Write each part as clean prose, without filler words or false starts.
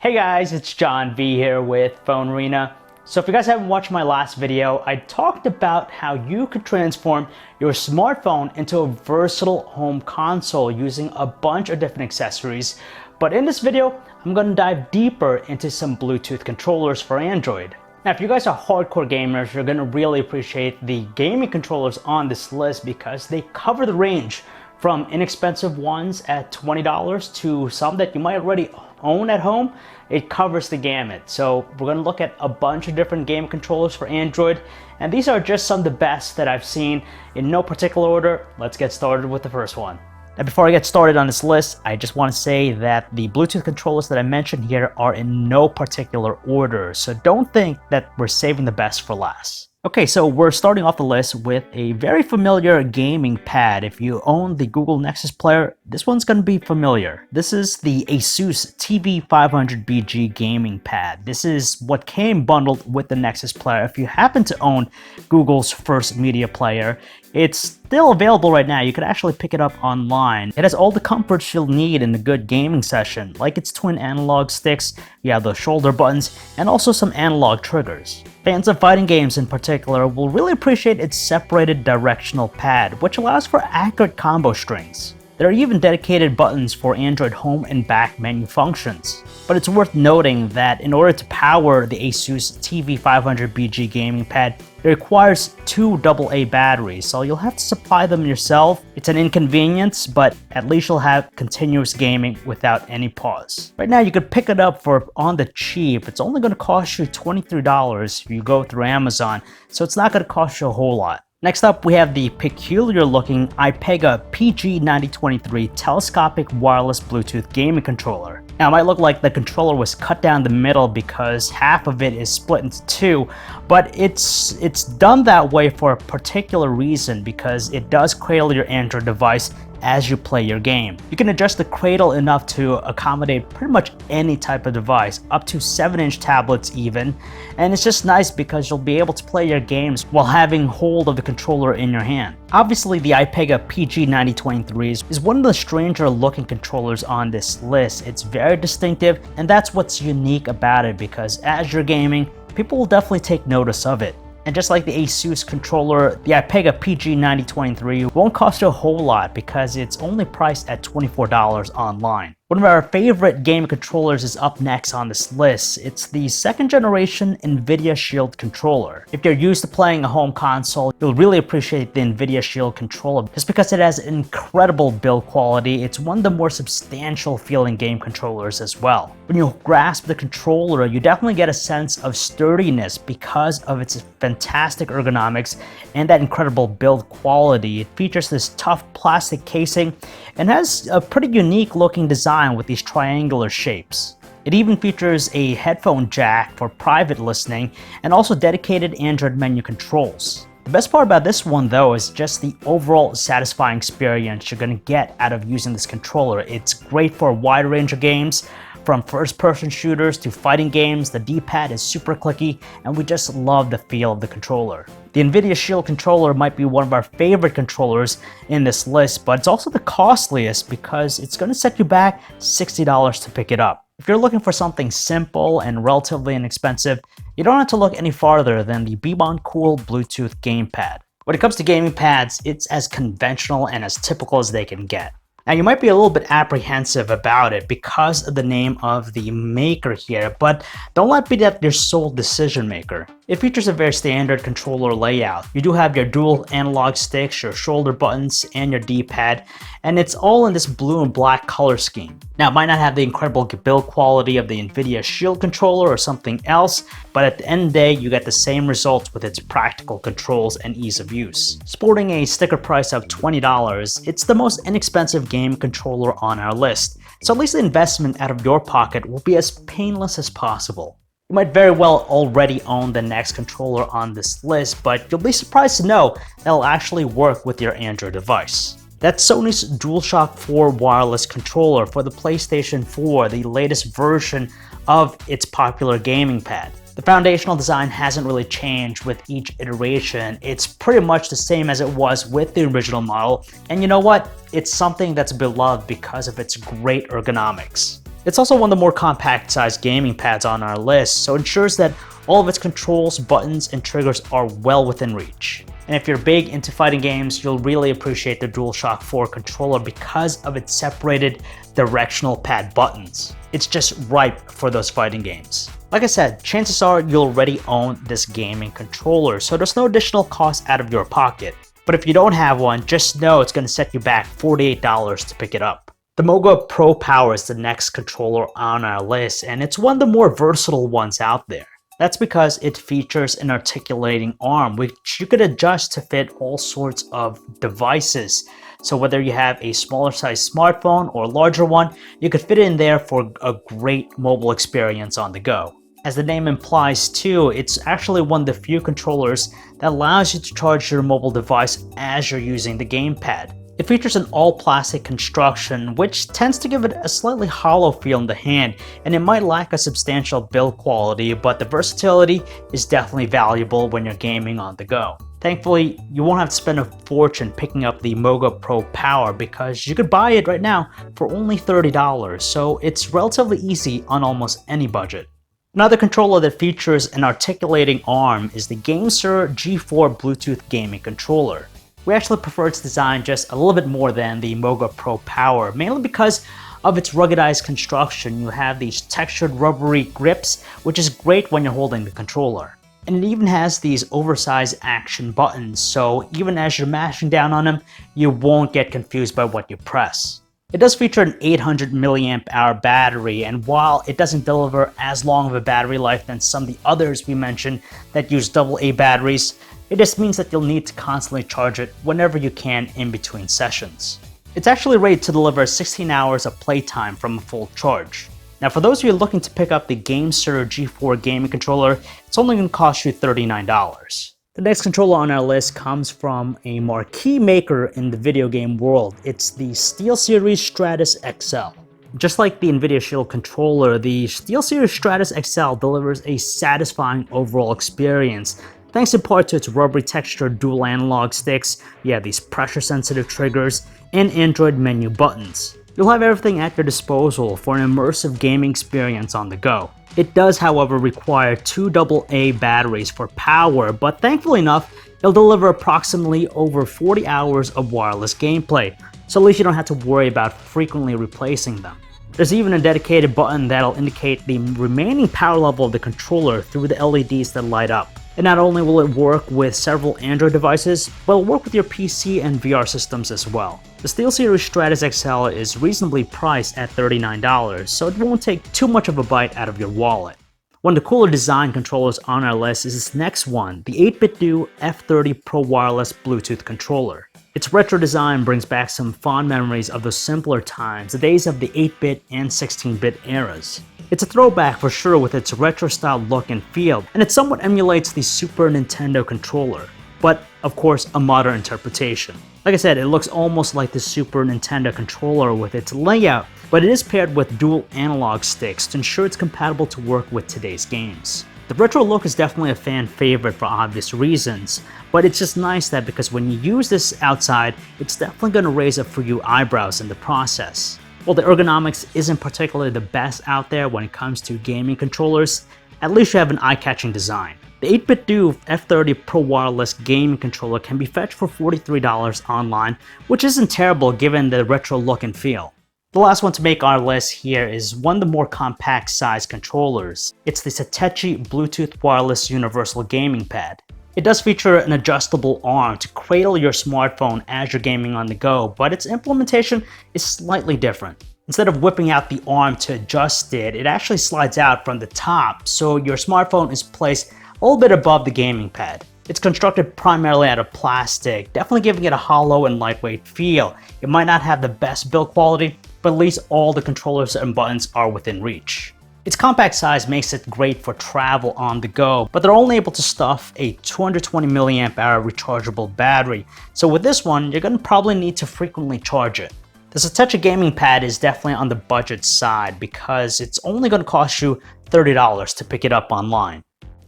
Hey guys, it's John V here with PhoneArena. So if you guys haven't watched my last video, I talked about how you could transform your smartphone into a versatile home console using a bunch of different accessories. But in this video, I'm going to dive deeper into some Bluetooth controllers for Android. Now, if you guys are hardcore gamers, you're going to really appreciate the gaming controllers on this list because they cover the range from inexpensive ones at $20 to some that you might already own at home. It covers the gamut. So we're going to look at a bunch of different game controllers for Android, and these are just some of the best that I've seen in no particular order. Let's get started with the first one. Now, before I get started on this list, I just want to say that the Bluetooth controllers that I mentioned here are in no particular order, so don't think that we're saving the best for last. Okay, so we're starting off the list with a very familiar gaming pad. If you own the Google Nexus player, this one's going to be familiar. This is the Asus TV500BG gaming pad. This is what came bundled with the Nexus player. If you happen to own Google's first media player, it's still available right now. You could actually pick it up online. It has all the comforts you'll need in a good gaming session, like its twin analog sticks, you have the shoulder buttons, and also some analog triggers. Fans of fighting games in particular will really appreciate its separated directional pad, which allows for accurate combo strings. There are even dedicated buttons for Android home and back menu functions. But it's worth noting that in order to power the Asus TV500BG gaming pad, it requires two AA batteries, so you'll have to supply them yourself. It's an inconvenience, but at least you'll have continuous gaming without any pause. Right now, you could pick it up for on the cheap. It's only going to cost you $23 if you go through Amazon, so it's not going to cost you a whole lot. Next up, we have the peculiar looking IPEGA PG9023 telescopic wireless Bluetooth gaming controller. Now, it might look like the controller was cut down the middle because half of it is split into two, but it's done that way for a particular reason because it does cradle your Android device as you play your game. You can adjust the cradle enough to accommodate pretty much any type of device, up to 7-inch tablets even, and it's just nice because you'll be able to play your games while having hold of the controller in your hand. Obviously, the IPEGA PG9023 is one of the stranger looking controllers on this list. It's very distinctive, and that's what's unique about it because as you're gaming, people will definitely take notice of it. And just like the Asus controller, the IPEGA PG9023 won't cost you a whole lot because it's only priced at $24 online. One of our favorite game controllers is up next on this list. It's the second generation NVIDIA Shield controller. If you're used to playing a home console, you'll really appreciate the NVIDIA Shield controller just because it has incredible build quality. It's one of the more substantial feeling game controllers as well. When you grasp the controller, you definitely get a sense of sturdiness because of its fantastic ergonomics and that incredible build quality. It features this tough plastic casing and has a pretty unique looking design with these triangular shapes. It even features a headphone jack for private listening and also dedicated Android menu controls. The best part about this one though is just the overall satisfying experience you're going to get out of using this controller. It's great for a wide range of games. From first-person shooters to fighting games, the D-pad is super clicky, and we just love the feel of the controller. The NVIDIA Shield controller might be one of our favorite controllers in this list, but it's also the costliest because it's going to set you back $60 to pick it up. If you're looking for something simple and relatively inexpensive, you don't have to look any farther than the BEBONCOOL Bluetooth Gamepad. When it comes to gaming pads, it's as conventional and as typical as they can get. Now, you might be a little bit apprehensive about it because of the name of the maker here, but don't let be that your sole decision maker. It features a very standard controller layout. You do have your dual analog sticks, your shoulder buttons, and your D-pad, and it's all in this blue and black color scheme. Now, it might not have the incredible build quality of the NVIDIA Shield controller or something else, but at the end of the day, you get the same results with its practical controls and ease of use. Sporting a sticker price of $20, it's the most inexpensive game controller on our list, so at least the investment out of your pocket will be as painless as possible. You might very well already own the next controller on this list, but you'll be surprised to know that it'll actually work with your Android device. That's Sony's DUALSHOCK 4 wireless controller for the PlayStation 4, the latest version of its popular gaming pad. The foundational design hasn't really changed with each iteration. It's pretty much the same as it was with the original model. And you know what? It's something that's beloved because of its great ergonomics. It's also one of the more compact sized gaming pads on our list, so it ensures that all of its controls, buttons, and triggers are well within reach. And if you're big into fighting games, you'll really appreciate the DUALSHOCK 4 controller because of its separated directional pad buttons. It's just ripe for those fighting games. Like I said, chances are you'll already own this gaming controller, so there's no additional cost out of your pocket. But if you don't have one, just know it's going to set you back $48 to pick it up. The MOGA Pro Power is the next controller on our list, and it's one of the more versatile ones out there. That's because it features an articulating arm, which you could adjust to fit all sorts of devices. So whether you have a smaller size smartphone or a larger one, you could fit it in there for a great mobile experience on the go. As the name implies too, it's actually one of the few controllers that allows you to charge your mobile device as you're using the gamepad. It features an all-plastic construction, which tends to give it a slightly hollow feel in the hand, and it might lack a substantial build quality, but the versatility is definitely valuable when you're gaming on the go. Thankfully, you won't have to spend a fortune picking up the MOGA Pro Power because you could buy it right now for only $30, so it's relatively easy on almost any budget. Another controller that features an articulating arm is the GAMESIR G4 Bluetooth gaming controller. We actually prefer its design just a little bit more than the MOGA Pro Power, mainly because of its ruggedized construction. You have these textured rubbery grips, which is great when you're holding the controller. And it even has these oversized action buttons, so even as you're mashing down on them, you won't get confused by what you press. It does feature an 800 mAh battery, and while it doesn't deliver as long of a battery life than some of the others we mentioned that use AA batteries, it just means that you'll need to constantly charge it whenever you can in between sessions. It's actually rated to deliver 16 hours of playtime from a full charge. Now for those of you looking to pick up the GAMESIR G4 gaming controller, it's only going to cost you $39. The next controller on our list comes from a marquee maker in the video game world. It's the SteelSeries Stratus XL. Just like the NVIDIA Shield controller, the SteelSeries Stratus XL delivers a satisfying overall experience. Thanks in part to its rubbery textured dual analog sticks, you have these pressure sensitive triggers, and Android menu buttons. You'll have everything at your disposal for an immersive gaming experience on the go. It does, however, require two AA batteries for power, but thankfully enough, it'll deliver approximately over 40 hours of wireless gameplay, so at least you don't have to worry about frequently replacing them. There's even a dedicated button that'll indicate the remaining power level of the controller through the LEDs that light up. And not only will it work with several Android devices, but it'll work with your PC and VR systems as well. The SteelSeries Stratus XL is reasonably priced at $39, so it won't take too much of a bite out of your wallet. One of the cooler design controllers on our list is this next one, the 8BitDo F30 Pro Wireless Bluetooth controller. Its retro design brings back some fond memories of those simpler times, the days of the 8-bit and 16-bit eras. It's a throwback for sure with its retro-style look and feel, and it somewhat emulates the Super Nintendo controller, but of course a modern interpretation. Like I said, it looks almost like the Super Nintendo controller with its layout, but it is paired with dual analog sticks to ensure it's compatible to work with today's games. The retro look is definitely a fan favorite for obvious reasons, but it's just nice that because when you use this outside, it's definitely going to raise a few eyebrows in the process. While the ergonomics isn't particularly the best out there when it comes to gaming controllers, at least you have an eye-catching design. The 8BitDo F30 Pro Wireless gaming controller can be fetched for $43 online, which isn't terrible given the retro look and feel. The last one to make our list here is one of the more compact size controllers. It's the SATECHI Bluetooth Wireless Universal Gaming Pad. It does feature an adjustable arm to cradle your smartphone as you're gaming on the go, but its implementation is slightly different. Instead of whipping out the arm to adjust it, it actually slides out from the top, so your smartphone is placed a little bit above the gaming pad. It's constructed primarily out of plastic, definitely giving it a hollow and lightweight feel. It might not have the best build quality, but at least all the controllers and buttons are within reach. Its compact size makes it great for travel on the go, but they're only able to stuff a 220 mAh rechargeable battery, so with this one, you're going to probably need to frequently charge it. The SATECHI gaming pad is definitely on the budget side because it's only going to cost you $30 to pick it up online.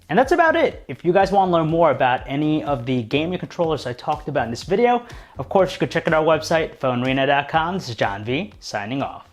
And that's about it. If you guys want to learn more about any of the gaming controllers I talked about in this video, of course you could check out our website, PhoneArena.com. This is John V, signing off.